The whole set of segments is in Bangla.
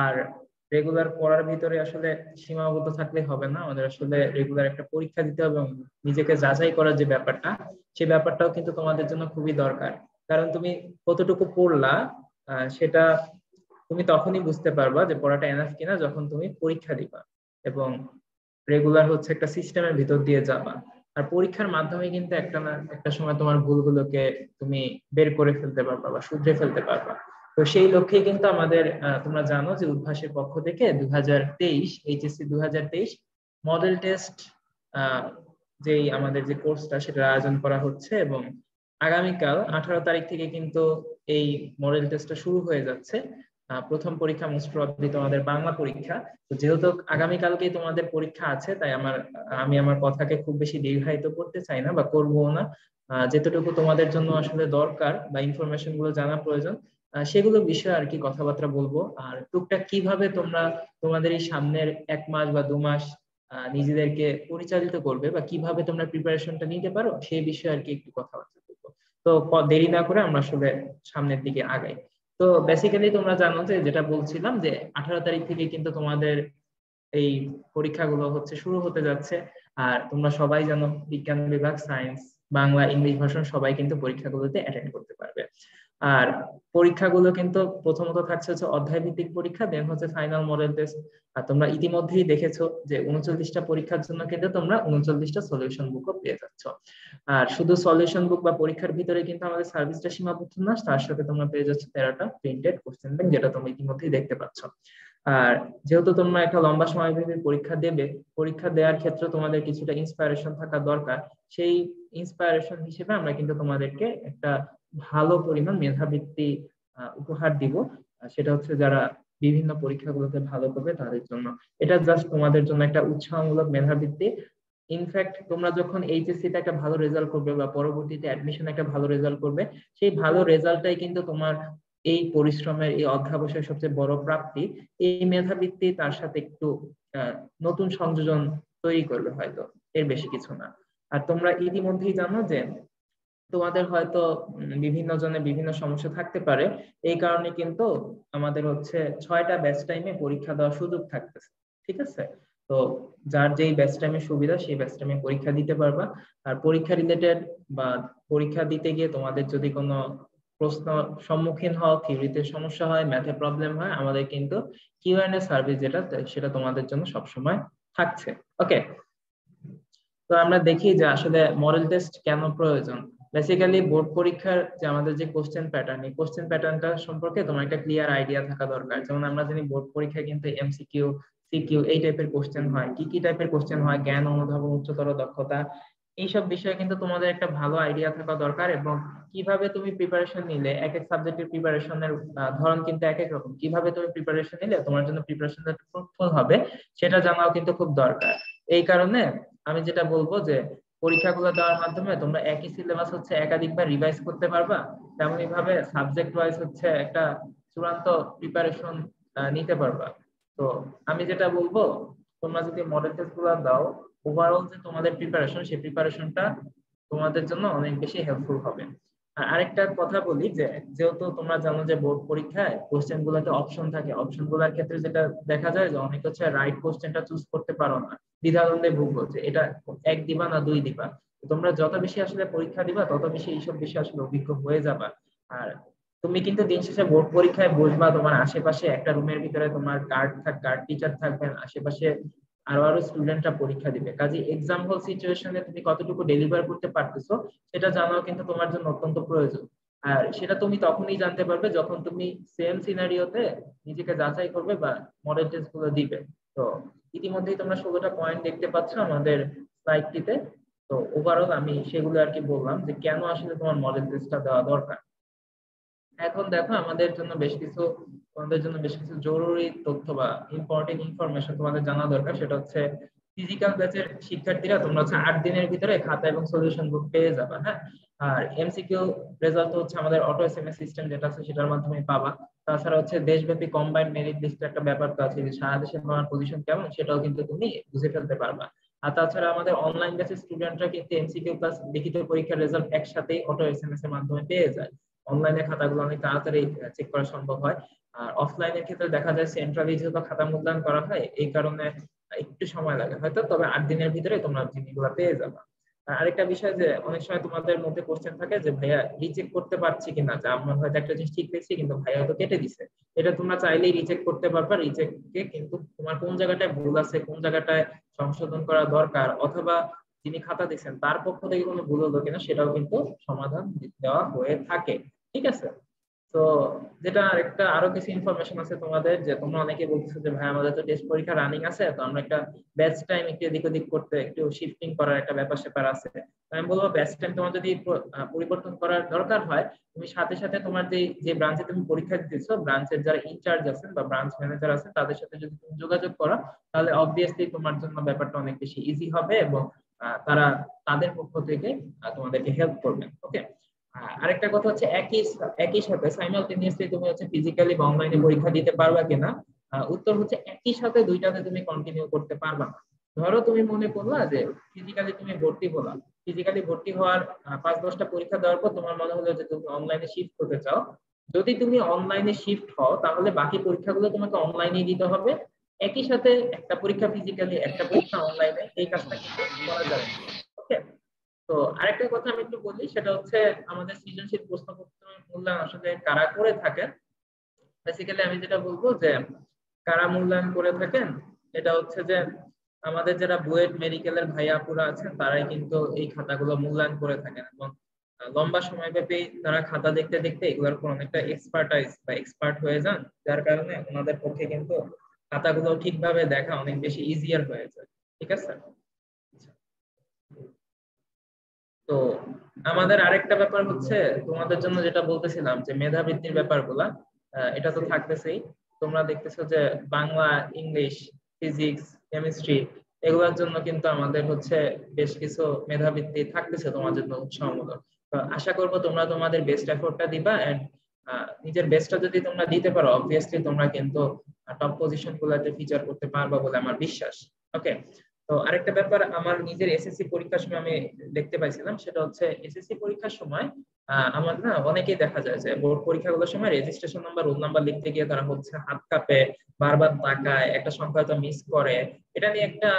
আর রেগুলার পড়ার ভিতরে আসলে সীমাবদ্ধ থাকলে হবে না, আমাদের আসলে রেগুলার একটা পরীক্ষা দিতে হবে এবং নিজেকে যাচাই করার যে ব্যাপারটা, সেই ব্যাপারটাও কিন্তু তোমাদের জন্য খুবই দরকার। কারণ তুমি কতটুকু পড়লা সেটা তুমি তখনই বুঝতে পারবা যে পড়াটা এনাফ কিনা, যখন তুমি পরীক্ষা দিবা এবং রেগুলার হচ্ছে একটা সিস্টেমের ভিতর দিয়ে যাবা। আর পরীক্ষার মাধ্যমে কিন্তু একটা না একটা সময় তোমার ভুলগুলোকে তুমি বের করে ফেলতে পারবা বা শুধরে ফেলতে পারবা। তো সেই লক্ষ্যে কিন্তু আমাদের তোমরা জানো যে উদ্ভাসের পক্ষ থেকে 2023 এইচএসসি 2023 মডেল টেস্ট যেই আমাদের যে কোর্সটা সেটা আয়োজন করা হচ্ছে, এবং আগামীকাল 18 তারিখ থেকে কিন্তু এই মডেল টেস্টটা শুরু হয়ে যাচ্ছে। প্রথম পরীক্ষা মোস্ট প্রবাবলি তোমাদের বাংলা পরীক্ষা। তো যেহেতু আগামীকালকেই তোমাদের পরীক্ষা আছে, তাই আমি আমার কথাকে খুব বেশি দীর্ঘায়িত করতে চাই না বা করবো না। যেতটুকু তোমাদের জন্য আসলে দরকার বা ইনফরমেশন গুলো জানা প্রয়োজন, সেগুলো বিষয়ে আর কি কথাবার্তা বলবো। আর টুকটাক কিভাবে তোমরা তোমাদের এই সামনের 1 মাস বা 2 মাস নিজেদেরকে পরিচালিত করবে বা কিভাবে তোমরা প্রিপারেশনটা নিতে পারো সেই বিষয়ে আর কি একটু কথাবার্তা বলবো। তো দেরি না করে আমরা আসলে সামনের দিকে আগাই। তো বেসিক্যালি তোমরা জানো যে যেটা বলছিলাম, যে 18 তারিখ থেকে কিন্তু তোমাদের এই পরীক্ষাগুলো হচ্ছে শুরু হতে যাচ্ছে। আর তোমরা সবাই জানো বিজ্ঞান বিভাগ, সায়েন্স, বাংলা, ইংলিশ ভার্সন সবাই কিন্তু পরীক্ষাগুলোতে অ্যাটেন্ড করতে পারবে। আর পরীক্ষাগুলো কিন্তু প্রথমত থাকছে হচ্ছে অধ্যায় ভিত্তিক পরীক্ষা, দেন হচ্ছে ফাইনাল মডেল টেস্ট। আর তোমরা ইতিমধ্যেই দেখেছো যে 39টা পরীক্ষার জন্য কিন্তু তোমরা 39টা সলিউশন বুকও পেয়ে যাচ্ছ। আর শুধু সলিউশন বুক বা পরীক্ষার ভিতরে কিন্তু আমাদের সার্ভিসটা সীমাবদ্ধ না, তার সাথে তোমরা পেয়ে যাচ্ছ 13টা প্রিন্টেড কোশ্চেন ব্যাংক, যেটা তোমরা ইতিমধ্যেই দেখতে পাচ্ছ। আর যেহেতু তোমরা একটা লম্বা সময়ব্যাপী পরীক্ষা দেবে, পরীক্ষা দেওয়ার ক্ষেত্রে তোমাদের কিছুটা ইন্সপায়ারেশন থাকা দরকার। সেই ইন্সপায়ারেশন হিসেবে আমরা কিন্তু তোমাদেরকে একটা ভালো পরিমাণ মেধাবৃত্তি উপহার দিব। সেটা হচ্ছে যারা বিভিন্ন পরীক্ষাগুলোতে ভালো করবে তাদের জন্য। এটা জাস্ট তোমাদের জন্য একটা উৎসাহমূলক মেধাবৃত্তি। ইনফ্যাক্ট তোমরা যখন এইচএসসি তে একটা ভালো রেজাল্ট করবে বা পরবর্তীতে অ্যাডমিশন একটা ভালো রেজাল্ট করবে, সেই ভালো রেজাল্টটাই কিন্তু তোমার এই পরিশ্রমের, এই অধ্যাবসায়ের সবচেয়ে বড় প্রাপ্তি। এই মেধাবৃত্তি তার সাথে একটু নতুন সংযোজন তৈরি করবে হয়তো, এর বেশি কিছু না। আর তোমরা ইতিমধ্যেই জানো যে তোমাদের হয়তো বিভিন্ন জনের বিভিন্ন সমস্যা থাকতে পারে, এই কারণে কিন্তু আমাদের হচ্ছে 6টা ব্যাচ টাইমে পরীক্ষা দেওয়ার সুযোগ থাকতেছে। ঠিক আছে? তো যার যেই ব্যাচ টাইমে সুবিধা সেই ব্যাচ টাইমে পরীক্ষা দিতে পারবা। আর পরীক্ষা রিলেটেড বা পরীক্ষা দিতে গিয়ে তোমাদের যদি কোনো প্রশ্ন সম্মুখীন হও, থিওরিতে সমস্যা হয়, ম্যাথে প্রবলেম হয়, আমাদের কিন্তু কিউএনএ সার্ভিস যেটা সেটা তোমাদের জন্য সবসময় থাকছে। ওকে, তো আমরা দেখি যে আসলে মডেল টেস্ট কেন প্রয়োজন। বেসিক্যালি বোর্ড পরীক্ষার যে আমাদের যে কোশ্চেন প্যাটার্ন, এই কোশ্চেন প্যাটার্নটা সম্পর্কে তোমার একটা ক্লিয়ার আইডিয়া থাকা দরকার। যেমন আমরা জানি বোর্ড পরীক্ষায় কিন্তু এমসিকিউ, সিকিউ এই টাইপের কোশ্চেন হয়। কি কি টাইপের কোশ্চেন হয়? জ্ঞান, অনুধাবন, উচ্চতর দক্ষতা, এইসব বিষয়ে কিন্তু তোমাদের একটা ভালো আইডিয়া থাকা দরকার। এবং কিভাবে তুমি প্রিপারেশন নিলে, এক এক সাবজেক্টের প্রিপারেশনের ধরন কিন্তু এক এক রকম, কিভাবে তুমি প্রিপারেশন নিলে তোমার জন্য প্রিপারেশনটা ফ্রুটফুল হবে সেটা জানাও কিন্তু খুব দরকার। এই কারণে আমি যেটা বলবো যে পরীক্ষাগুলো দেওয়ার মাধ্যমে তোমরা একই সিলেবাস হচ্ছে একাধিকবার রিভাইজ করতে পারবা, তেমনি ভাবে সাবজেক্ট ওয়াইজ হচ্ছে একটা চূড়ান্ত প্রিপারেশন নিতে পারবা। তো আমি যেটা বলবো, তোমরা যদি মডেল টেস্ট গুলো দাও, ওভারঅল যে তোমাদের প্রিপারেশন, সেই প্রিপারেশনটা তোমাদের জন্য অনেক বেশি হেল্পফুল হবে। আর আরেকটা কথা বলি যে যেহেতু তোমরা জানো যে বোর্ড পরীক্ষায় কোশ্চেন গুলোতে অপশন থাকে, অপশন গুলোর ক্ষেত্রে যেটা দেখা যায় যে অনেক হচ্ছে রাইট কোশ্চেনটা চুজ করতে পারো না, দ্বিধাদ্বন্দ্বে ভুগো যে এটা 1 দিবা না 2 দিবা। তোমরা যত বেশি আসলে পরীক্ষা দিবা তত বেশি এইসব বিষয়ে আসলে অভিজ্ঞ হয়ে যাবা। আর তুমি কিন্তু দিন শেষে বোর্ড পরীক্ষায় বসবা, তোমার আশেপাশে একটা রুমের ভিতরে তোমার গার্ড টিচার থাকবেন, আশেপাশে আরো আরো স্টুডেন্টরা পরীক্ষা দিবে। কাজে এক্সাম হল সিচুয়েশনে তুমি কতটুকু ডেলিভার করতে পারতেছো সেটা জানাও কিন্তু তোমার জন্য অত্যন্ত প্রয়োজন। আর সেটা তুমি তখনই জানতে পারবে যখন তুমি সেম সিনারিওতে নিজেকে যাচাই করবে বা মডেল টেস্ট গুলো দিবে। তো ইতিমধ্যেই তোমরা 16টা পয়েন্ট দেখতে পাচ্ছ আমাদের স্লাইডটিতে। তো ওভারঅল আমি সেগুলো আর কি বললাম যে কেন আসলে তোমার মডেল টেস্টটা দেওয়া দরকার। এখন দেখো তোমাদের জন্য বেশ কিছু জরুরি তথ্য বা ইম্পর্টেন্ট ইনফরমেশন তোমাদের জানা দরকার। সেটা হচ্ছে ফিজিক্যাল ব্যাচের শিক্ষার্থীরা তোমরা হচ্ছে 8 দিনের ভিতরে খাতা এবং সলিউশন বুক পেয়ে যাবে। হ্যাঁ, আর এমসিকিউ রেজাল্ট হচ্ছে আমাদের অটো এসএমএস সিস্টেম যেটা আছে সেটার মাধ্যমে পাবা। তাছাড়া হচ্ছে দেশব্যাপী কম্বাইন্ড মেরিট লিস্টের একটা ব্যাপার তো আছে, যে সারা দেশে তোমার পজিশন কেমন সেটাও কিন্তু তুমি বুঝে ফেলতে পারবা। আর তাছাড়া আমাদের অনলাইন ব্যাচের স্টুডেন্টরা কিন্তু এমসিকিউ প্লাস লিখিত পরীক্ষার রেজাল্ট একসাথেই অটো এসএমএস এর মাধ্যমে পেয়ে যায়। অনলাইনে খাতাগুলো অনেক তাড়াতাড়ি চেক করা সম্ভব হয়। আর অফলাইনের ক্ষেত্রে দেখা যায় সেন্ট্রালি যেহেতু খাতা মূল্যায়ন করা হয়, এই কারণে একটু সময় লাগে হয়তো, তবে 8 দিনের ভিতরে তোমরা জিনিসগুলো পেয়ে যাবে। আরেকটা বিষয় যে অনেক সময় তোমাদের মধ্যে কোশ্চেন থাকে যে ভাইয়া রিচেক করতে পারছি কিনা, যে আমরা হয়তো একটা জিনিস ঠিক লিখছি কিন্তু ভাইয়া হয়তো কেটে দিছে। এটা তোমরা চাইলেই রিচেক করতে পারবা। রিচেককে কিন্তু তোমার কোন জায়গাটায় ভুল আছে, কোন জায়গাটায় সংশোধন করা দরকার, অথবা যিনি খাতা দিচ্ছেন তার পক্ষ থেকে কোনো ভুল হলো কিনা সেটাও কিন্তু সমাধান দেওয়া হয়ে থাকে। ঠিক আছে। তো যেটা একটা আরো কিছু ইনফরমেশন আছে তোমাদের, যে তোমরা অনেকে বলতেছো যে ভাই আমাদের তো টেস্ট পরীক্ষা রানিং আছে, তো আমরা একটা ব্যাচ টাইম একটু এদিক ওদিক করতে একটু শিফটিং করার একটা ব্যাপার স্যাপার আছে। আমি বলবো ব্যাচ টাইম তোমার যদি পরিবর্তন করার দরকার হয়, তুমি সাথে সাথে তোমার যে ব্রাঞ্চে তুমি পরীক্ষা দিতেছো ব্রাঞ্চের যারা ইনচার্জ আছেন বা ব্রাঞ্চ ম্যানেজার আছেন তাদের সাথে যদি তুমি যোগাযোগ করো, তাহলে অবভিয়াসলি তোমার জন্য ব্যাপারটা অনেক বেশি ইজি হবে, এবং তারা তাদের পক্ষ থেকে তোমাদেরকে হেল্প করবেন। ওকে। আরেকটা কথা হচ্ছে একই একই সাথে সাইমালটেনিয়াসলি তুমি হচ্ছে ফিজিক্যালি বা অনলাইনে পরীক্ষা দিতে পারবা কিনা। উত্তর হচ্ছে একই সাথে দুইটাতে তুমি কন্টিনিউ করতে পারবা না। ধরো তুমি মনে করলা যে ফিজিক্যালি তুমি ভর্তি হলা, ফিজিক্যালি ভর্তি হওয়ার 5-10টা পরীক্ষা দেওয়ার পর তোমার মনে হলো যে তুমি অনলাইনে শিফট হতে চাও। যদি তুমি অনলাইনে শিফট হও তাহলে বাকি পরীক্ষাগুলো তোমাকে অনলাইনে দিতে হবে। একই সাথে একটা পরীক্ষা ফিজিক্যালি একটা পরীক্ষা অনলাইনে, এই কাজটা কিন্তু করা যাবে। ওকে। তো আরেকটা কথা আমি একটু বলি, সেটা হচ্ছে আমাদের সৃজনশীল প্রশ্নপত্র মূল্যায়ন আসলে কারা করে থাকেন। বেসিক্যালি আমি যেটা বলবো যে কারা মূল্যায়ন করে থাকেন, এটা হচ্ছে যে আমাদের যারা বুয়েট মেডিকেলের ভাইয়া আপুরা আছেন তারাই কিন্তু এই খাতাগুলো মূল্যায়ন করে থাকেন, এবং লম্বা সময় ব্যাপী তারা খাতা দেখতে দেখতে এগুলোর উপর অনেকটা এক্সপার্ট হয়ে যান, যার কারণে ওনাদের পক্ষে কিন্তু খাতাগুলো ঠিকভাবে দেখা অনেক বেশি ইজিয়ার হয়ে যায়। ঠিক আছে। তো আমাদের আরেকটা ব্যাপার হচ্ছে তোমাদের জন্য যেটা বলতেছিলাম যে মেধা বৃদ্ধির ব্যাপারগুলা, এটা তো থাকতেছেই। তোমরা দেখতেছো যে বাংলা, ইংলিশ, ফিজিক্স, কেমিস্ট্রি এগুলোর জন্য কিন্তু আমাদের হচ্ছে বেশ কিছু মেধা বৃদ্ধি থাকতেছে তোমার জন্য উৎসাহমূলক। তো আশা করবো তোমরা তোমাদের বেস্ট এফোর্টটা দিবা, এন্ড নিজের বেস্টটা যদি তোমরা দিতে পারো অবভিয়াসলি তোমরা কিন্তু টপ পজিশন গুলাতে ফিচার করতে পারবা বলে আমার বিশ্বাস। ওকে। তো আরেকটা ব্যাপার আমার নিজের এসএসসি পরীক্ষার সময় আমি দেখতে পাইছিলাম, সেটা হচ্ছে এসএসসি পরীক্ষার সময় আমার না অনেকেই দেখা যায় যে বোর্ড পরীক্ষাগুলোর সময় রেজিস্ট্রেশন নাম্বার, রোল নাম্বার লিখতে গিয়ে তারা হচ্ছে হাত কাঁপে, বারবার তাকায়, একটা সংখ্যা তো মিস করে। এটা নিয়ে একটা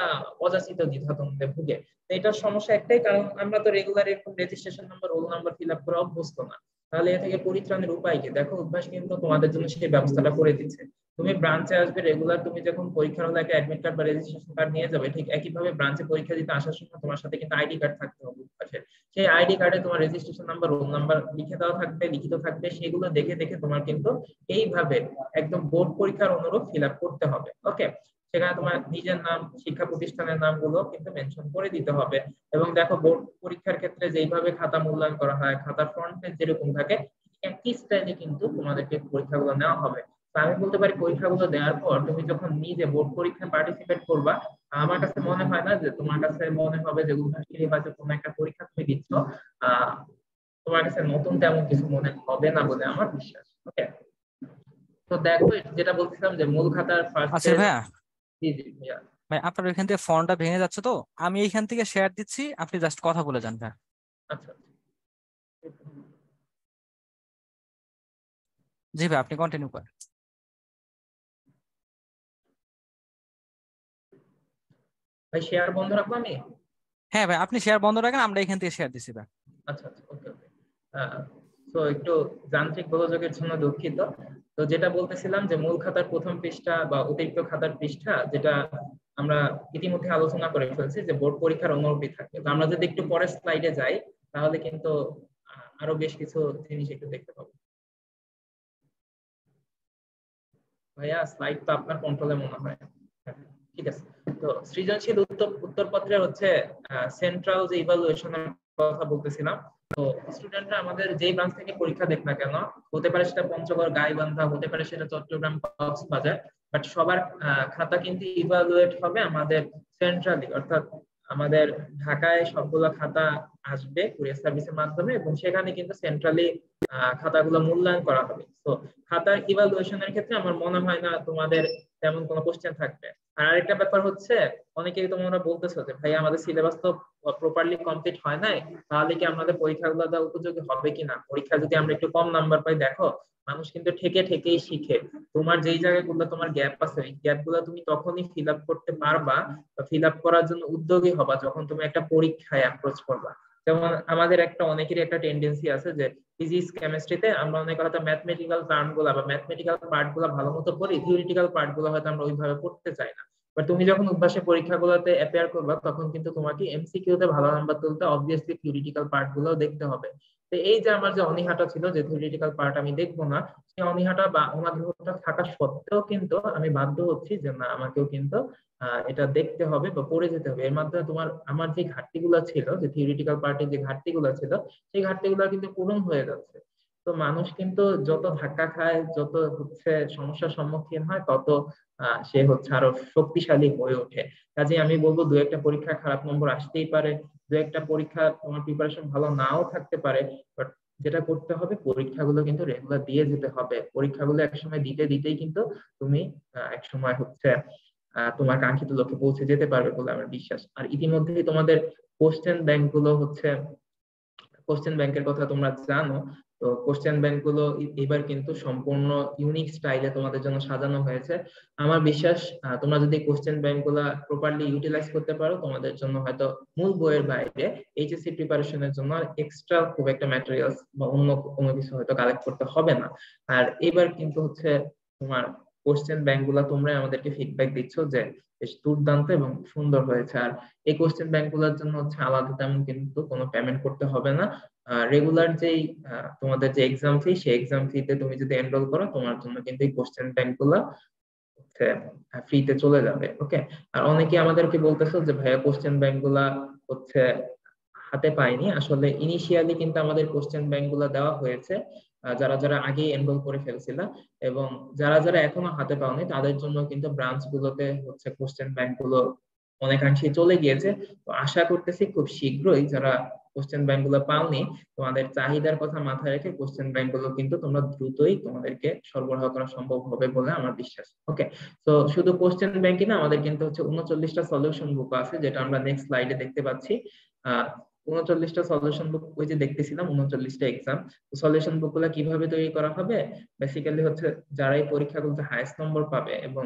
অযাচিত দ্বিধাদ্বন্দ্বে ভুগে। তো এটার সমস্যা একটাই, কারণ আমরা তো রেগুলার এরকম registration number, roll number fill up করে অভ্যস্ত না। তাহলে এ থেকে পরিত্রাণের উপায় কি? দেখো অভ্যাস কিন্তু তোমাদের জন্য সেই ব্যবস্থাটা করে দিচ্ছে। তুমি ব্রাঞ্চে আসবে রেগুলার, তুমি যখন পরীক্ষার হলে একটা অ্যাডমিট কার্ড বা রেজিস্ট্রেশন কার্ড নিয়ে যাবে, ঠিক একইভাবে ব্রাঞ্চে পরীক্ষা দিতে আসার সময় তোমার সাথে কিন্তু আইডি কার্ড থাকতে হবে পাশে। সেই আইডি কার্ডে তোমার রেজিস্ট্রেশন নাম্বার, রোল নাম্বার লিখে দেওয়া থাকবে, লিখিত থাকবে, সেগুলো দেখে দেখে তোমার কিন্তু এইভাবে একদম বোর্ড পরীক্ষার অনুরূপ ফিল আপ করতে হবে। ওকে। সেখানে তোমার নিজের নাম, শিক্ষা প্রতিষ্ঠানের নামগুলো কিন্তু মেনশন করে দিতে হবে। এবং দেখো বোর্ড পরীক্ষার ক্ষেত্রে যেইভাবে খাতা মূল্যায়ন করা হয়, খাতার ফ্রন্ট পেজ যেরকম থাকে একই স্টাইলে কিন্তু তোমাদেরকে পরীক্ষাগুলো নেওয়া হবে। আমি বলতে পারি পরীক্ষাগুলো দেওয়ার পর তুমি যখন নিজে বোর্ড পরীক্ষায় পার্টিসিপেট করবা, আমার কাছে মনে হয় না যে তোমার কাছে মনে হবে যে উদ্ভাসী হয়তো কোনো একটা পরীক্ষা তুমি দিচ্ছ, আহ তোমার কাছে নতুন তেমন কিছু মনে হবে না বলে আমার বিশ্বাস। ওকে। তো দেখো যেটা বলছিলাম যে মূল খাতার ফার্স্ট আচ্ছা পেজ। ভাইয়া, জি জি ভাইয়া। ভাই আপনার এখান থেকে ফোনটা ভেঙে যাচ্ছে, তো আমি এইখান থেকে শেয়ার দিচ্ছি, আপনি জাস্ট কথা বলে যান ভাইয়া। আচ্ছা আচ্ছা। জি ভাই, আপনি কন্টিনিউ করেন। ভাই শেয়ার বন্ধ রাখবো আমি? হ্যাঁ ভাই, আপনি শেয়ার বন্ধ রাখেন, আমরা এখান থেকে শেয়ার দিচ্ছি ভাই। আচ্ছা আচ্ছা, ওকে ওকে। তো একটু যান্ত্রিক গোলযোগের জন্য দুঃখিত। তো যেটা বলতেছিলাম যে মূল খাতার প্রথম পৃষ্ঠা বা অতিরিক্ত খাতার পৃষ্ঠা, যেটা আমরা ইতিমধ্যে আলোচনা করে ফেলছি যে বোর্ড পরীক্ষার অনুরূপী থাকে। তো আমরা যদি একটু পরের স্লাইডে যাই তাহলে কিন্তু আরো বেশ কিছু জিনিস একটু দেখতে পাবো। ভাইয়া স্লাইড তো আপনার কন্ট্রোলে মনে হয়। হ্যাঁ, ঠিক আছে। তো সৃজনশীল উত্তরপত্রের হচ্ছে সেন্ট্রাল যে ইভালুয়েশনের কথা বলতেছিলাম। তো স্টুডেন্টরা আমাদের যেই ব্রাঞ্চ থেকে পরীক্ষা দেখ না কেন, হতে পারে সেটা পঞ্চগড়, গাইবান্ধা, হতে পারে সেটা চট্টগ্রাম, কক্সবাজার, বাট সবার খাতা কিন্তু ইভালুয়েট হবে আমাদের সেন্ট্রালি, অর্থাৎ আমাদের ঢাকায় সবগুলো খাতা আসবে কুরিয়ার সার্ভিসের মাধ্যমে, এবং সেখানে কিন্তু সেন্ট্রালি খাতাগুলো মূল্যায়ন করা হবে। তো খাতার ইভালুয়েশনের ক্ষেত্রে আমার মনে হয় না তোমাদের তেমন কোনো কোশ্চেন থাকবে। আর আরেকটা ব্যাপার হচ্ছে, অনেকেই তোমরা বলতেছো যে ভাই আমাদের সিলেবাস তো প্রপারলি কমপ্লিট হয় নাই, তাহলে কি আমাদের পরীক্ষাগুলো দেওয়া উপযোগী হবে কিনা, পরীক্ষা যদি আমরা একটু কম নাম্বার পাই। দেখো মানুষ কিন্তু ঠেকেই শিখে। তোমার যেই জায়গাগুলো তোমার গ্যাপ আছে, ওই গ্যাপ গুলো তুমি তখনই ফিল আপ করতে পারবা, ফিল আপ করার জন্য উদ্যোগী হবা যখন তুমি একটা পরীক্ষায় অ্যাপ্রোচ করবা। যেমন আমাদের অনেকেরই একটা টেন্ডেন্সি আছে যে ফিজিক্স কেমিস্ট্রিতে আমরা অনেক হয়তো ম্যাথমেটিক্যাল টার্ম গুলা বা ম্যাথমেটিক্যাল পার্ট গুলা ভালো মতো পড়ি, থিওরিটিক্যাল পার্ট গুলো হয়তো আমরা ওইভাবে পড়তে চাই না। বাট তুমি যখন উদ্ভাসে পরীক্ষাগুলোতে অ্যাপিয়ার করবা, তখন কিন্তু তোমাকে এমসিকিউ তে ভালো নাম্বার তুলতে অবভিয়াসলি থিওরিটিক্যাল পার্ট গুলো দেখতে হবে। তো এই যে আমার যে অনীহাটা ছিল যে থিওরিটিক্যাল পার্ট আমি দেখবো না, সেই অনীহাটা বা অনাগ্রহটা থাকা সত্ত্বেও কিন্তু আমি বাধ্য হচ্ছি যে না, আমাকেও কিন্তু এটা দেখতে হবে বা পড়ে যেতে হবে। এর মাধ্যমে আমার যে ঘাটতিগুলো ছিল, যে থিওরিটিক্যাল পার্টের যে ঘাটতিগুলো ছিল, সেই ঘাটতিগুলো কিন্তু পূরণ হয়ে যাচ্ছে। তো মানুষ কিন্তু যত ধাক্কা খায়, যত সমস্যার সম্মুখীন হয়, তত সে আরো শক্তিশালী হয়ে ওঠে। কাজে আমি বলবো দু একটা পরীক্ষা খারাপ নম্বর আসতেই পারে, দু একটা পরীক্ষা তোমার প্রিপারেশন ভালো নাও থাকতে পারে, বাট যেটা করতে হবে, পরীক্ষাগুলো কিন্তু রেগুলার দিয়ে যেতে হবে। পরীক্ষাগুলো একসময় দিতেই কিন্তু তুমি একসময় তোমার কাঙ্ক্ষিত লক্ষ্যে পৌঁছে যেতে পারবে বলে আমার বিশ্বাস। আর ইতিমধ্যেই তোমাদের কোশ্চেন ব্যাংক গুলো কোশ্চেন ব্যাংকের কথা তোমরা জানো। তো কোশ্চেন ব্যাংক গুলো এবার কিন্তু সম্পূর্ণ ইউনিক স্টাইলে তোমাদের জন্য সাজানো হয়েছে। আমার বিশ্বাস তোমরা যদি কোশ্চেন ব্যাংক গুলা প্রপারলি ইউটিলাইজ করতে পারো, তোমাদের জন্য হয়তো মূল বইয়ের বাইরে এইচএসসি প্রিপারেশনের জন্য এক্সট্রা খুব একটা ম্যাটেরিয়ালস বা অন্য কোনো কিছু হয়তো কালেক্ট করতে হবে না। আর এবার কিন্তু তোমার কোশ্চেন ব্যাংক গুলা তোমরা আমাদেরকে ফিডব্যাক দিচ্ছ যে বেশ দুর্দান্ত এবং সুন্দর হয়েছে। আর এই কোশ্চেন ব্যাংক গুলোর জন্য আলাদা তেমন কিন্তু কোনো পেমেন্ট করতে হবে না। রেগুলার যেই তোমাদের যে এক্সাম ফি, সেই এক্সাম ফিতে তুমি যদি এনরোল করো, তোমার জন্য কিন্তু এই কোশ্চেন ব্যাংক গুলা ফ্রিতে চলে যাবে। ওকে। আর অনেকে আমাদেরকে বলতেছো যে ভাইয়া কোশ্চেন ব্যাংক গুলা হচ্ছে হাতে পাইনি। আসলে ইনিশিয়ালি কিন্তু আমাদের কোশ্চেন ব্যাংক গুলা দেওয়া হয়েছে যারা যারা আগে এনরোল করে ফেলছিল, এবং যারা যারা এখনো হাতে পাওনি তাদের জন্য কিন্তু ব্রাঞ্চ গুলোতে কোশ্চেন ব্যাংক গুলো অনেকাংশে চলে গিয়েছে। তো আশা করতেছি খুব শীঘ্রই যারা কোশ্চেন ব্যাংক গুলো পাওনি, তোমাদের চাহিদার কথা মাথায় রেখে কোশ্চেন ব্যাংক গুলো কিন্তু তোমরা দ্রুতই তোমাদেরকে সরবরাহ করা সম্ভব হবে বলে আমার বিশ্বাস। ওকে। তো শুধু কোশ্চেন ব্যাংকই না, আমাদের কিন্তু 39টা সলিউশন বুক আছে, যেটা আমরা নেক্সট স্লাইডে দেখতে পাচ্ছি। আহ 39টা সলিউশন বুক, ওই যে দেখতেছিলাম 39টা এক্সাম। সলিউশন বুক গুলা কিভাবে তৈরি করা হবে, বেসিক্যালি যারা এই পরীক্ষাগুলোতে হাইয়েস্ট নম্বর পাবে এবং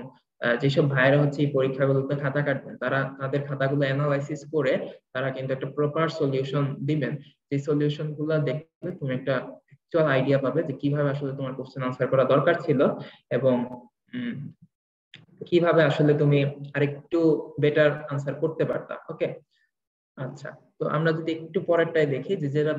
যেসব ভাইরা এই পরীক্ষাগুলোতে খাতা কাটবেন, তারা তাদের খাতাগুলো অ্যানালাইসিস করে তারা কিন্তু একটা প্রপার সলিউশন দিবেন। যে সলিউশন গুলা দেখলে তুমি একটা অ্যাকচুয়াল আইডিয়া পাবে যে কিভাবে আসলে তোমার কোশ্চেন আনসার করা দরকার ছিল, এবং কিভাবে আসলে তুমি আরেকটু বেটার আনসার করতে পারতা। ওকে। আচ্ছা। তো আমরা যদি একটু পরেরটাই দেখি, যে যেটা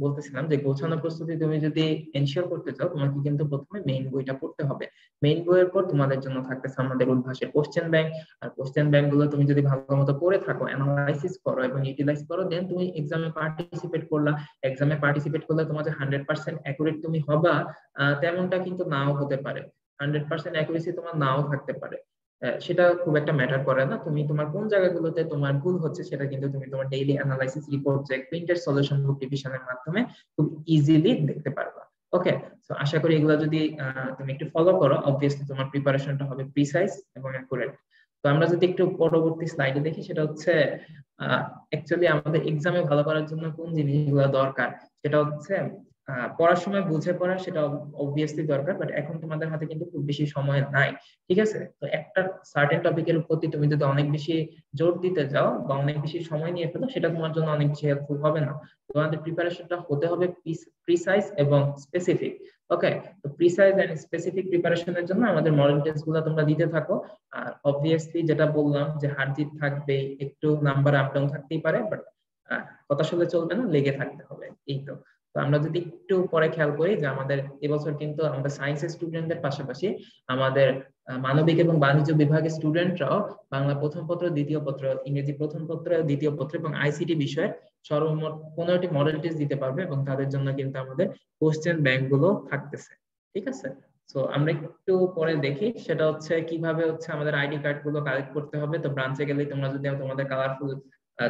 বলতেছিলাম যে গোছানো প্রস্তুতি তুমি যদি এনশিওর করতে চাও, তোমাকে কিন্তু প্রথমে মেইন বইটা পড়তে হবে। মেইন বইয়ের পর তোমাদের জন্য থাকতেছে আমাদের উদ্ভাসের কোশ্চেন ব্যাংক। আর কোশ্চেন ব্যাংক গুলো তুমি যদি ভালো মতো পড়ে থাকো, অ্যানালাইসিস করো এবং ইউটিলাইজ করো, দেন তুমি এক্সামে পার্টিসিপেট করলা। এক্সামে পার্টিসিপেট করলে তোমার যে 100% অ্যাকুরেট তুমি হবা, তেমনটা কিন্তু নাও হতে পারে। 100% অ্যাকুরেসি তোমার নাও থাকতে পারে। সেটা খুব একটা ম্যাটার করে না। তুমি তোমার কোন জায়গাগুলোতে তোমার ভুল হচ্ছে সেটা কিন্তু তুমি তোমার ডেইলি অ্যানালাইসিস রিপোর্ট যে প্রিন্টেড সলিউশন বুক রিভিশনের মাধ্যমে খুব ইজিলি দেখতে পারবা। ওকে। তো আশা করি এগুলো যদি তুমি একটু ফলো করো, অবভিয়াসলি তোমার প্রিপারেশনটা হবে প্রিসাইজ এবং অ্যাকুরেট। তো আমরা যদি একটু পরবর্তী স্লাইডে দেখি, সেটা অ্যাকচুয়ালি আমাদের এক্সামে ভালো করার জন্য কোন জিনিসগুলো দরকার, সেটা পড়ার সময় বুঝে পড়া, সেটা অবভিয়াসলি দরকার, বাট এখন তোমাদের হাতে কিন্তু খুব বেশি সময় নাই। ঠিক আছে। তো একটা সার্টেন টপিকের প্রতি তুমি যদি অনেক বেশি জোর দিতে যাও বা অনেক বেশি সময় নিয়ে ফেলো, সেটা তোমার জন্য অনেক বেশি হেল্পফুল হবে না। তোমাদের প্রিপারেশনটা হতে হবে প্রিসাইজ এবং স্পেসিফিক। ওকে। তো প্রিসাইজ এন্ড স্পেসিফিক প্রিপারেশনের জন্য আমাদের মডেল টেস্ট গুলো তোমরা দিতে থাকো। আর অবভিয়াসলি যেটা বললাম যে হার জিত থাকবে, একটু নাম্বার আপ ডাউন থাকতেই পারে, বাট কথা শুনলে চলবে না, লেগে থাকতে হবে। এই তো। তো আমরা যদি একটু পরে খেয়াল করি যে আমাদের এবছর কিন্তু আমাদের সায়েন্সের স্টুডেন্টদের পাশাপাশি আমাদের মানবিক এবং বাণিজ্য বিভাগের স্টুডেন্টরাও বাংলা প্রথম পত্র, দ্বিতীয় পত্র, ইংরেজি প্রথম পত্র, দ্বিতীয় পত্র এবং আইসিটি বিষয়ে সর্বমোট 15টি মডেল টেস্ট দিতে পারবে, এবং তাদের জন্য কিন্তু আমাদের কোশ্চেন ব্যাংক গুলো থাকতেছে। ঠিক আছে। তো আমরা একটু পরে দেখি সেটা কিভাবে আমাদের আইডি কার্ড গুলো কালেক্ট করতে হবে। তো ব্রাঞ্চে গেলে তোমরা যদি তোমাদের কালারফুল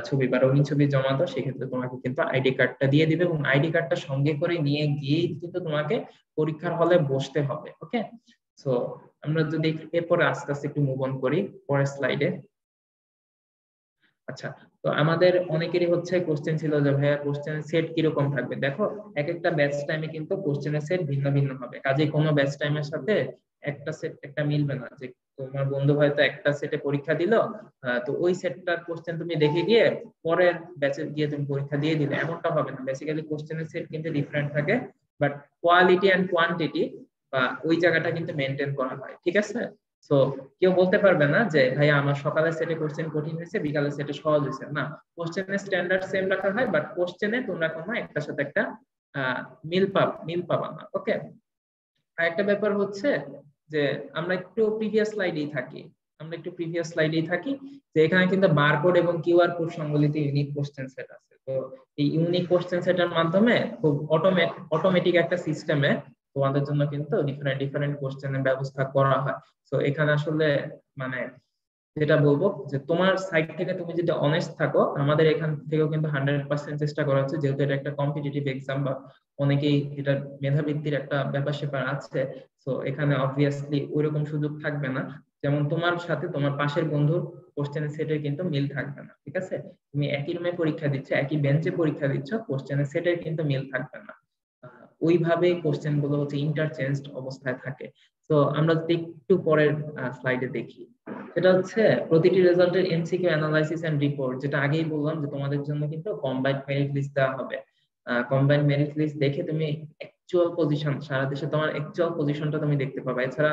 ছবি বা রঙিন ছবি জমা দাও, সেক্ষেত্রে তোমাকে কিন্তু আইডি কার্ডটা দিয়ে দিবে, এবং আইডি কার্ডটা সঙ্গে করে নিয়ে গিয়ে কিন্তু তোমাকে পরীক্ষার হলে বসতে হবে। ওকে। তো আমরা যদি এরপরে আস্তে আস্তে একটু মুভ অন করি পরের স্লাইডে। আচ্ছা, তো আমাদের অনেকেরই হচ্ছে কোশ্চেন ছিল যে ভাইয়া কোশ্চেনের সেট কিরকম থাকবে। দেখো, এক একটা ব্যাচ টাইমে কিন্তু কোশ্চেনের সেট ভিন্ন ভিন্ন হবে, কাজে কোনো ব্যাচ টাইমের সাথে একটা সেট একটা মিলবে না। যে তোমার বন্ধু হয়তো একটা সেটে পরীক্ষা দিল, তো ওই সেটটার কোশ্চেন তুমি দেখে গিয়ে পরের ব্যাচে গিয়ে তুমি পরীক্ষা দিয়ে দিলে, এমনটা হবে না। বেসিক্যালি কোশ্চেনের সেট কিন্তু ডিফারেন্ট থাকে, বাট কোয়ালিটি এন্ড কোয়ান্টিটি বা ওই জায়গাটা কিন্তু মেনটেন করা হয়, ঠিক আছে? তো কেউ বলতে পারবে না যে ভাই আমার সকালের সেটে কোশ্চেন কঠিন হয়েছে, বিকালের সেটে সহজ হয়েছে, না। কোশ্চেনের স্ট্যান্ডার্ড সেম রাখা হয়, বাট কোশ্চেনে তোমরা কোনো একটার সাথে একটা মিল পাবা না। ওকে, আর একটা ব্যাপার হচ্ছে যে আমরা একটু প্রিভিয়াস স্লাইডেই থাকি যে এখানে কিন্তু বারকোড এবং কিউআর কোড সংবলিত ইউনিক কোশ্চেন সেট আছে। তো এই ইউনিক কোশ্চেন সেটের মাধ্যমে খুব অটোমেটিক একটা সিস্টেমে তোমাদের জন্য কিন্তু ডিফারেন্ট ডিফারেন্ট কোশ্চেনের ব্যবস্থা করা হয়। তো এখানে আসলে মানে যেটা বলবো যে তোমার সাইড থেকে তুমি যদি অনেস্ট থাকো, আমাদের এখান থেকেও কিন্তু 100% চেষ্টা করা হচ্ছে, যেহেতু এটা একটা কম্পিটিটিভ এক্সাম বা অনেকেই এটা মেধাবৃত্তির একটা ব্যাপার স্যাপার আছে। তো এখানে অবভিয়াসলি ওইরকম সুযোগ থাকবে না, যেমন তোমার সাথে তোমার পাশের বন্ধুর কোশ্চেনের সেটের কিন্তু মিল থাকবে না, ঠিক আছে? তুমি একই রুমে পরীক্ষা দিচ্ছ, একই বেঞ্চে পরীক্ষা দিচ্ছ, কোশ্চেনের সেটের কিন্তু মিল থাকবে না। ওইভাবে কোশ্চেন গুলো হচ্ছে ইন্টারচেঞ্জড অবস্থায় থাকে। তো আমরা যদি একটু পরের স্লাইডে দেখি, সেটা হচ্ছে প্রতিটি রেজাল্টের এমসিকিউ অ্যানালাইসিস এন্ড রিপোর্ট, যেটা আগেই বললাম যে তোমাদের জন্য কিন্তু কম্বাইন্ড মেরিট লিস্ট দেওয়া হবে। কম্বাইন্ড মেরিট লিস্ট দেখে তুমি অ্যাকচুয়াল পজিশন, সারা দেশে তোমার অ্যাকচুয়াল পজিশনটা তুমি দেখতে পাবে। এছাড়া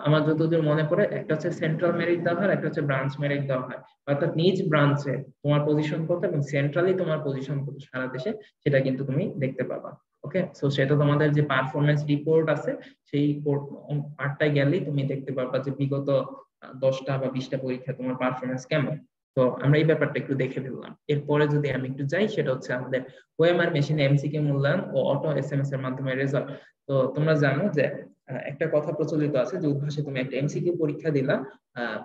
আমার যতদূর মনে পড়ে, একটা হচ্ছে সেন্ট্রাল মেরিট দেওয়া হয়, একটা হচ্ছে ব্রাঞ্চ মেরিট দেওয়া হয়। অর্থাৎ নিজ ব্রাঞ্চে তোমার পজিশন কত এবং সেন্ট্রালি তোমার পজিশন কত সারা দেশে, সেটা কিন্তু তুমি দেখতে পাবা। ওকে, সো সেটা তোমাদের যে পারফরমেন্স রিপোর্ট আছে, সেই পার্টটায় গেলেই তুমি দেখতে পারবা যে বিগত 10টা বা 20টা পরীক্ষা তোমার পারফরমেন্স কেমন। তো আমরা এই ব্যাপারটা একটু দেখে ফেললাম। এরপরে যদি আমি একটু যাই, সেটা হচ্ছে আমাদের ওএমআর মেশিনে এমসিকিউ মূল্যায়ন ও অটো এসএমএস এর মাধ্যমে রেজাল্ট। তো তোমরা জানো যে একটা কথা প্রচলিত আছে যে উদ্ভাসে তুমি একটা এমসিকিউ পরীক্ষা দিলা,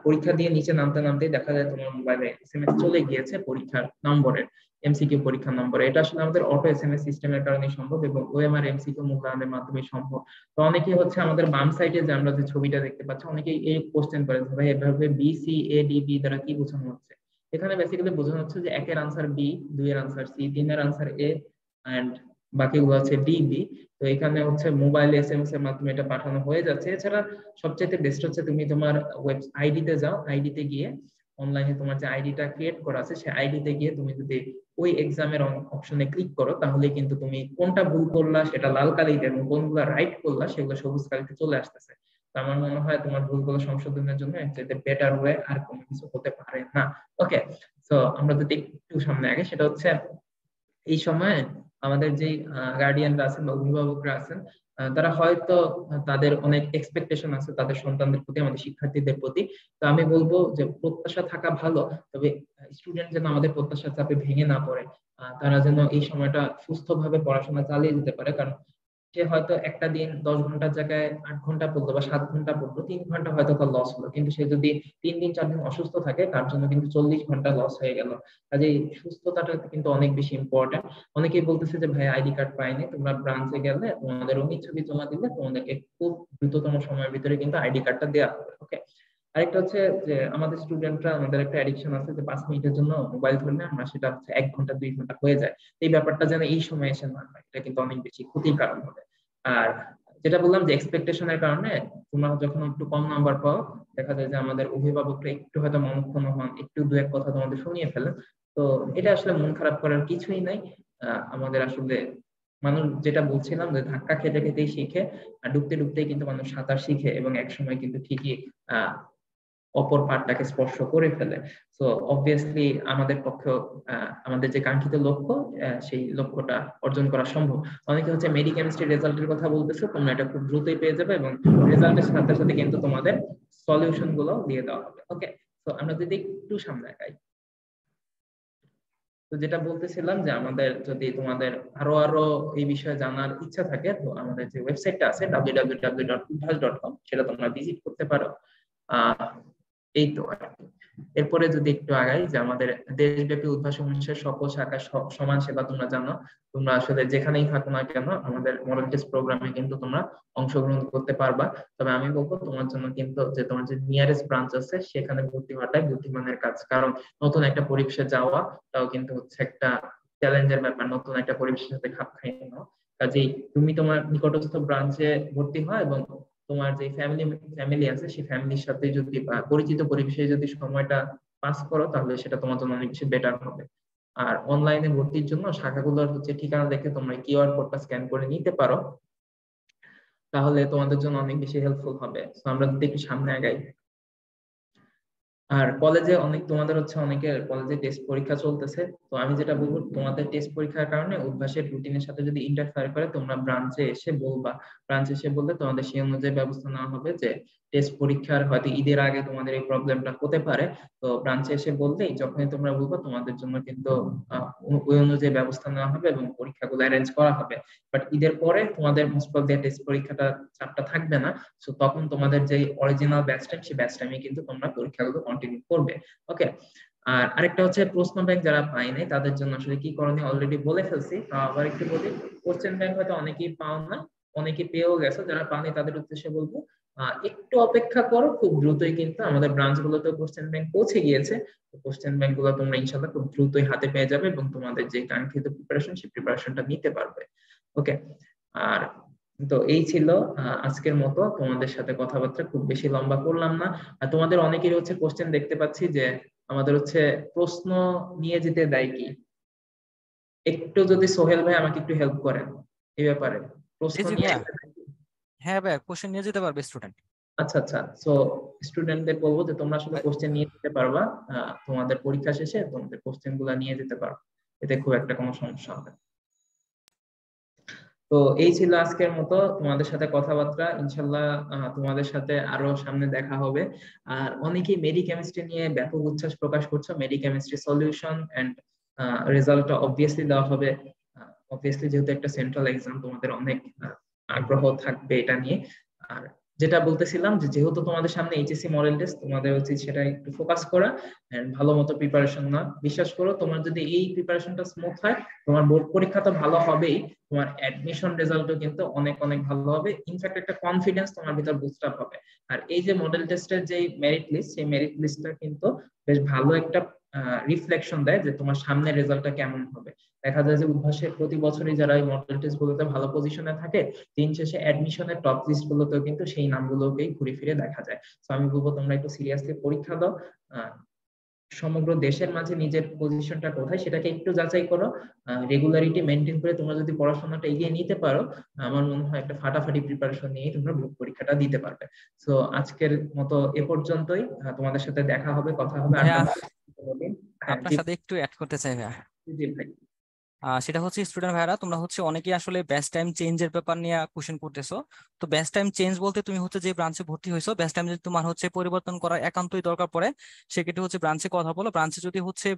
পরীক্ষা দিয়ে নিচে নামতে নামতেই দেখা যায় তোমার মোবাইলে এসএমএস চলে গিয়েছে পরীক্ষার নম্বরের, এমসিকিউ পরীক্ষার নম্বরে। এটা আসলে আমাদের অটো এসএমএস সিস্টেমের কারণে সম্ভব এবং ওএমআর এমসিকিউ মূল্যায়নের মাধ্যমে সম্ভব। তো অনেকেই হচ্ছে আমাদের বাম সাইডে যে আমরা যে ছবিটা দেখতে পাচ্ছি, অনেকেই এই কোশ্চেন করে ভাই এভাবে B C A D B দ্বারা কি বোঝানো হচ্ছে। এখানে বেসিক্যালি বোঝানো হচ্ছে যে একের আনসার বি, দুইয়ের আনসার সি, তিনের আনসার এ এন্ড বাকিগুলো হচ্ছে ডি বি। তো এখানে হচ্ছে মোবাইল এসএমএস এর মাধ্যমে এটা পাঠানো হয়ে যাচ্ছে। এছাড়া সবচেয়ে বেস্ট হচ্ছে তুমি তোমার ওয়েব আইডিতে যাও, আইডিতে গিয়ে অনলাইনে তোমার যে আইডিটা ক্রিয়েট করা আছে, সেই আইডিতে গিয়ে তুমি যদি ওই এক্সামের অপশনে ক্লিক করো, তাহলে কিন্তু তুমি কোনটা ভুল করলা সেটা লাল কালিতে এবং কোনগুলো রাইট করলা সেগুলো সবুজ কালিতে চলে আসতেছে। তো আমার মনে হয় তোমার ভুলগুলো সংশোধনের জন্য এর চাইতে বেটার ওয়ে আর কোনো কিছু হতে পারে না। ওকে, তো আমরা যদি একটু সামনে আগে, সেটা হচ্ছে এই সময় আমাদের যে গার্ডিয়ানরা আছেন বা অভিভাবকরা আছেন, তারা হয়তো তাদের অনেক এক্সপেকটেশন আছে তাদের সন্তানদের প্রতি, আমাদের শিক্ষার্থীদের প্রতি। তো আমি বলবো যে প্রত্যাশা থাকা ভালো, তবে স্টুডেন্ট যেন আমাদের প্রত্যাশার চাপে ভেঙে না পড়ে। তারা যেন এই সময়টা সুস্থভাবে পড়াশোনা চালিয়ে যেতে পারে। কারণ সে হয়তো একটা দিন 10 ঘন্টার জায়গায় 8 ঘন্টা পড়লো বা 7 ঘন্টা পড়লো, 3 ঘন্টা হয়তো তার লস হলো, কিন্তু সে যদি 3 দিন 4 দিন অসুস্থ থাকে, তার জন্য কিন্তু 40 ঘন্টা লস হয়ে গেল। কাজেই সুস্থতাটা কিন্তু অনেক বেশি ইম্পর্টেন্ট। অনেকেই বলতেছে যে ভাই আইডি কার্ড পাইনি, তোমরা ব্রাঞ্চে গেলে তোমাদের রঙিন ছবি জমা দিলে তোমাদেরকে খুব দ্রুততম সময়ের ভিতরে কিন্তু আইডি কার্ডটা দেওয়া হবে। ওকে, আরেকটা হচ্ছে যে আমাদের স্টুডেন্টরা, আমাদের একটা অ্যাডিকশন আছে যে 5 মিনিটের জন্য মোবাইল ধরলে আমরা সেটা হচ্ছে 1 ঘন্টা 2 ঘন্টা হয়ে যায়। এই ব্যাপারটা যেন এই সময় এসে না হয়, এটা কিন্তু অনেক বেশি ক্ষতির কারণ হবে। আর যেটা বললাম যে এক্সপেকটেশনের কারণে তোমরা যখন একটু কম নাম্বার পাও, দেখা যায় যে আমাদের অভিভাবকরা একটু হয়তো মনক্ষুণ্ণ হন, একটু দু এক কথা তোমাদের শুনিয়ে ফেলেন। তো এটা আসলে মন খারাপ করার কিছুই নাই। আমাদের আসলে মানুষ, যেটা বলছিলাম যে ধাক্কা খেতে খেতেই শিখে, ডুবতে ডুবতেই কিন্তু মানুষ সাঁতার শিখে এবং একসময় কিন্তু ঠিকই আহ অপর পাড়টাকে স্পর্শ করে ফেলে। তো অবভিয়াসলি আমাদের পক্ষে আমাদের যে কাঙ্ক্ষিত লক্ষ্য, সেই লক্ষ্যটা অর্জন করা সম্ভব। অনেকে হচ্ছে মেডিকেমিস্ট্রি রেজাল্টের কথা বলতেছে, তোমরা এটা খুব দ্রুতই পেয়ে যাবে এবং রেজাল্টের সাথে সাথে কিন্তু তোমাদের সলিউশন গুলো দিয়ে দেওয়া হবে। ওকে, তো আমরা যদি একটু সামনে আগাই, তো যেটা বলতেছিলাম যে আমাদের যদি তোমাদের আরো এই বিষয়ে জানার ইচ্ছা থাকে, তো আমাদের যে ওয়েবসাইটটা আছে www.udbas.com, সেটা তোমরা ভিজিট করতে পারো। এই তো আর কি। এরপরে যদি একটু আগাই, যে আমাদের দেশব্যাপী উদ্ভাস সমস্যার সকল শাখা সমান সেবা তোমরা জানো। তোমরা আসলে যেখানেই থাকো না কেন আমাদের মডেল টেস্ট প্রোগ্রামে কিন্তু তোমরা অংশগ্রহণ করতে পারবা। তবে আমি বলবো তোমার জন্য কিন্তু যে তোমার যে নিয়ারেস্ট ব্রাঞ্চ আছে সেখানে ভর্তি হওয়াটাই বুদ্ধিমানের কাজ। কারণ নতুন একটা পরিবেশে যাওয়াটাও কিন্তু হচ্ছে একটা চ্যালেঞ্জের ব্যাপার, নতুন একটা পরিবেশের সাথে খাপ খাইয়ে নাও। কাজেই তুমি তোমার নিকটস্থ ব্রাঞ্চে ভর্তি হও এবং তোমার যে ফ্যামিলি আছে সেই ফ্যামিলির সাথে যদি বা পরিচিত পরিবেশে যদি সময়টা পাস করো তাহলে সেটা তোমার জন্য অনেক বেশি বেটার হবে। আর অনলাইনে ভর্তির জন্য শাখাগুলোর হচ্ছে ঠিকানা দেখে তোমরা কিউআর কোডটা স্ক্যান করে নিতে পারো, তাহলে তোমাদের জন্য অনেক বেশি হেল্পফুল হবে। তো আমরা যদি একটু সামনে আগাই, আর কলেজে তোমাদের হচ্ছে অনেকের কলেজে টেস্ট পরীক্ষা চলতেছে। তো আমি যেটা বলবো, তোমাদের টেস্ট পরীক্ষার কারণে উদ্ভাসের রুটিনের সাথে যদি ইন্টারফেয়ার করে তোমরা ব্রাঞ্চে এসে বলবা। ব্রাঞ্চে এসে বললে তোমাদের সেই অনুযায়ী ব্যবস্থা নেওয়া হবে। যে টেস্ট পরীক্ষার হয়তো ঈদের আগে তোমাদের এই প্রবলেমটা হতে পারে, তো ব্রাঞ্চে এসে বললেই যখনই তোমরা বলবো তোমাদের জন্য কিন্তু ওই অনুযায়ী ব্যবস্থা নেওয়া হবে এবং পরীক্ষাগুলো অ্যারেঞ্জ করা হবে। বাট ঈদের পরে তোমাদের মোস্ট অফ দ্য টেস্ট পরীক্ষাটা চাপটা থাকবে না। তো তখন তোমাদের যে অরিজিনাল ব্যাচ টাইম সেই ব্যাচ টাইমে কিন্তু তোমরা পরীক্ষাগুলো কন্টিনিউ করবে। ওকে। আর আরেকটা হচ্ছে প্রশ্ন ব্যাংক যারা পায় নাই তাদের জন্য আসলে কি করণীয় অলরেডি বলে ফেলছি, আবার একটু বলি। কোশ্চেন ব্যাংক হয়তো অনেকেই পাও না, অনেকে পেয়েও গেছো, যারা পাওনি তাদের উদ্দেশ্যে বলবো একটু অপেক্ষা করো, খুব দ্রুতই কিন্তু আমাদের ব্রাঞ্চ গুলোতে কোশ্চেন ব্যাংক পৌঁছে গিয়েছে। কোশ্চেন ব্যাংক গুলো তোমরা ইনশাল্লাহ খুব দ্রুতই হাতে পেয়ে যাবে এবং তোমাদের যে কাঙ্ক্ষিত প্রিপারেশন সেই প্রিপারেশনটা নিতে পারবে। ওকে। আর তো এই ছিল আজকের মতো তোমাদের সাথে কথাবার্তা, খুব বেশি লম্বা করলাম না। আর তোমাদের অনেকেরই হচ্ছে কোশ্চেন দেখতে পাচ্ছি যে আমাদের হচ্ছে প্রশ্ন নিয়ে যেতে দেয় কি, একটু যদি সোহেল ভাই আমাকে একটু হেল্প করেন এই ব্যাপারে, জি প্রশ্ন জি নিয়ে ভাইয়া, যেতে দেয় কি? হ্যাঁ ভাইয়া, কোশ্চেন নিয়ে যেতে পারবে স্টুডেন্ট। আচ্ছা আচ্ছা। সো স্টুডেন্টদের বলবো যে তোমরা আসলে কোশ্চেন নিয়ে যেতে পারবা, তোমাদের পরীক্ষা শেষে তোমাদের কোশ্চেন গুলা নিয়ে যেতে পারো, এতে খুব একটা কোনো সমস্যা হবে না। তো এই ছিল আজকের মতো তোমাদের সাথে কথাবার্তা, ইনশাল্লাহ তোমাদের সাথে আরো সামনে দেখা হবে। আর অনেকেই মেডি কেমিস্ট্রি নিয়ে ব্যাপক উচ্ছ্বাস প্রকাশ করছো, মেডি কেমিস্ট্রি সলিউশন এন্ড রেজাল্টটা অবভিয়াসলি দেওয়া হবে। অবভিয়াসলি যেহেতু একটা সেন্ট্রাল এক্সাম, তোমাদের অনেক আগ্রহ থাকবে এটা নিয়ে। আর যেটা বলতেছিলাম যে যেহেতু তোমাদের সামনে এইচএসসি মডেল টেস্ট, তোমাদের উচিত সেটা একটু ফোকাস করা এন্ড ভালো মতো প্রিপারেশন না। বিশ্বাস করো, তোমার যদি এই প্রিপারেশনটা স্মুথ হয়, তোমার বোর্ড পরীক্ষা তো ভালো হবেই, তোমার অ্যাডমিশন রেজাল্টও কিন্তু অনেক অনেক ভালো হবে। ইনফ্যাক্ট একটা কনফিডেন্স তোমার ভিতর বুস্ট আপ হবে। আর এই যে মডেল টেস্টের যে মেরিট লিস্ট, সেই মেরিট লিস্টটা কিন্তু বেশ ভালো একটা রিফ্লেকশন দেয় যে তোমার সামনের রেজাল্টটা কেমন হবে। দেখা যায় যে উদ্ভাসের প্রতি বছরই যারা এই মডেল টেস্ট গুলোতে ভালো পজিশনে থাকে, দিন শেষে অ্যাডমিশনের টপ লিস্ট গুলোতেও কিন্তু সেই নামগুলোকেই ঘুরে ফিরে দেখা যায়। তো আমি বলবো তোমরা একটু সিরিয়াসলি পরীক্ষা দাও, সমগ্র দেশের মাঝে নিজের পজিশনটা কোথায় সেটাকে একটু যাচাই করো। রেগুলারিটি মেনটেন করে তোমরা যদি পড়াশোনাটা এগিয়ে নিতে পারো, আমার মনে হয় একটা ফাটাফাটি প্রিপারেশন নিয়ে তোমরা বোর্ড পরীক্ষাটা দিতে পারবে। তো আজকের মতো এ পর্যন্তই। তোমাদের সাথে দেখা হবে, কথা হবে, আড্ডা ভাইয়া, হবে কোনোদিন। হ্যাঁ আপনার জি। সাথে একটু অ্যাড করতে চাই ভাইয়া। জি ভাই। সেটা হচ্ছে স্টুডেন্ট ভাইরা, তোমরা হচ্ছে অনেকেই আসলে ব্যাচ টাইম চেঞ্জের ব্যাপার নিয়ে কোশ্চেন করতেছো। তো ব্যাচ টাইম চেঞ্জ বলতে তুমি হচ্ছে যে ব্রাঞ্চে ভর্তি হয়েছো, ব্যাচ টাইম যদি তোমার হচ্ছে পরিবর্তন করার একান্তই দরকার পড়ে, সেক্ষেত্রে হচ্ছে ব্রাঞ্চে কথা বলো। ব্রাঞ্চে যদি হচ্ছে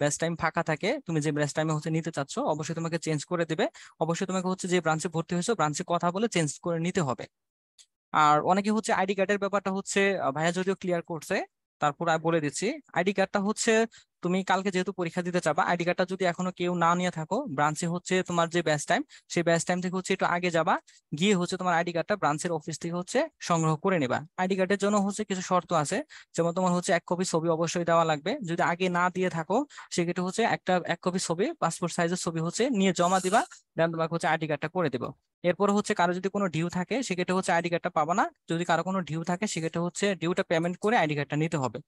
ব্যাচ টাইম ফাঁকা থাকে, তুমি যে ব্যাচ টাইমে হচ্ছে নিতে চাচ্ছ, অবশ্যই তোমাকে চেঞ্জ করে দিবে। অবশ্যই তোমাকে হচ্ছে যে ব্রাঞ্চে ভর্তি হয়েছো ব্রাঞ্চে কথা বলে চেঞ্জ করে নিতে হবে। আর অনেকে হচ্ছে আইডি কার্ডের ব্যাপারটা হচ্ছে ভাইয়া যদিও ক্লিয়ার করছে, তারপর আমি বলে দিচ্ছি। আইডি কার্ডটা হচ্ছে তুমি কালকে যেহেতু পরীক্ষা দিতে যাবা, আইডি কার্ডটা যদি এখনো কেউ না নিয়ে থাকো, ব্রাঞ্চে হচ্ছে তোমার যে ব্যাচ টাইম, সেই ব্যাচ টাইম থেকে হচ্ছে একটু আগে যাবা, গিয়ে হচ্ছে তোমার আইডি কার্ডটা ব্রাঞ্চের অফিস থেকে হচ্ছে সংগ্রহ করে নেবা। আইডি কার্ডের জন্য হচ্ছে কিছু শর্ত আছে, যেমন তোমার হচ্ছে 1 কপি ছবি অবশ্যই দেওয়া লাগবে। যদি আগে না দিয়ে থাকো, সেক্ষেত্রে হচ্ছে 1 কপি ছবি, পাসপোর্ট সাইজের ছবি হচ্ছে নিয়ে জমা দিবা, দেন তোমাকে হচ্ছে আইডি কার্ডটা করে দেবো। এরপর হচ্ছে কারো যদি কোনো ডিউ থাকে, সেক্ষেত্রে হচ্ছে আইডি কার্ডটা পাবা না। যদি কারো কোনো ডিউ থাকে, সেক্ষেত্রে হচ্ছে ডিউটা পেমেন্ট করে আইডি কার্ডটা নিতে হবে।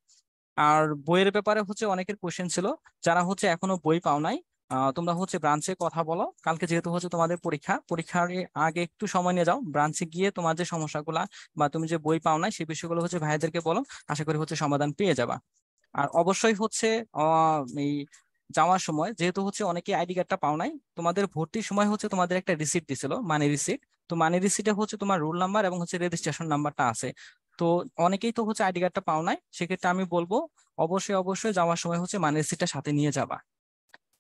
আর বইয়ের ব্যাপারে হচ্ছে অনেকের কোশ্চেন ছিল, যারা হচ্ছে এখনো বই পাও নাই, তোমরা হচ্ছে ব্রাঞ্চে কথা বলো। কালকে যেহেতু হচ্ছে তোমাদের পরীক্ষার আগে একটু সময় নিয়ে যাও, ব্রাঞ্চে গিয়ে তোমার যে সমস্যাগুলা বা তুমি যে বই পাও নাই সেই বিষয়গুলো হচ্ছে ভাইদেরকে বলো। আশা করি হচ্ছে সমাধান পেয়ে যাবা। আর অবশ্যই হচ্ছে এই যাওয়ার সময় যেহেতু হচ্ছে অনেকে আইডি কার্ডটা পাও নাই, তোমাদের ভর্তির সময় হচ্ছে তোমাদের একটা রিসিট দিছিল, মানি রিসিট। তো মানি রিসিটে হচ্ছে তোমার রোল নাম্বার এবং হচ্ছে রেজিস্ট্রেশন নাম্বারটা আছে। তো অনেকেই তো হচ্ছে আইডি কার্ডটা পাও নাই, সেক্ষেত্রে আমি বলবো অবশ্যই অবশ্যই যাওয়ার সময় হচ্ছে মানি রিসিটটা সাথে নিয়ে যাবা।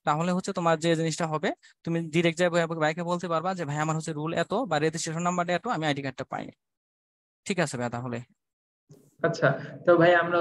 তাহলে হচ্ছে তোমার যে জিনিসটা হবে, তুমি ডিরেক্ট যাই ভাইকে বলতে পারবা যে ভাই আমার হচ্ছে রুল এত বা রেজিস্ট্রেশন নাম্বারটা এত, আমি আইডি কার্ডটা পাইনি। ঠিক আছে ভাই তাহলে। আচ্ছা, তো ভাই আমরা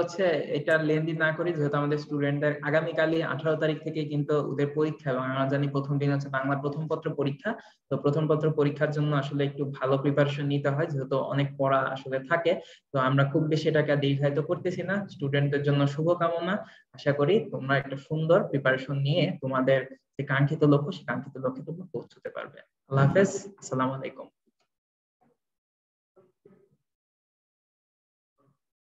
এটা লেন্দি না করি, যেহেতু আমাদের স্টুডেন্টদের আগামীকালই 18 তারিখ থেকে কিন্তু ওদের পরীক্ষা, এবং আমরা জানি প্রথম দিন বাংলা প্রথম পত্র পরীক্ষা। তো প্রথম পত্র পরীক্ষার জন্য আসলে একটু ভালো প্রিপারেশন নিতে হয়, যেহেতু অনেক পড়া আসলে থাকে। তো আমরা খুব বেশি এটাকে দীর্ঘায়িত করতেছি না, স্টুডেন্টদের জন্য শুভকামনা। আশা করি তোমরা একটা সুন্দর প্রিপারেশন নিয়ে তোমাদের যে কাঙ্ক্ষিত লক্ষ্য, সেই কাঙ্ক্ষিত লক্ষ্যে তোমরা পৌঁছতে পারবে। আল্লাহ হাফেজ, আসসালামু আলাইকুম।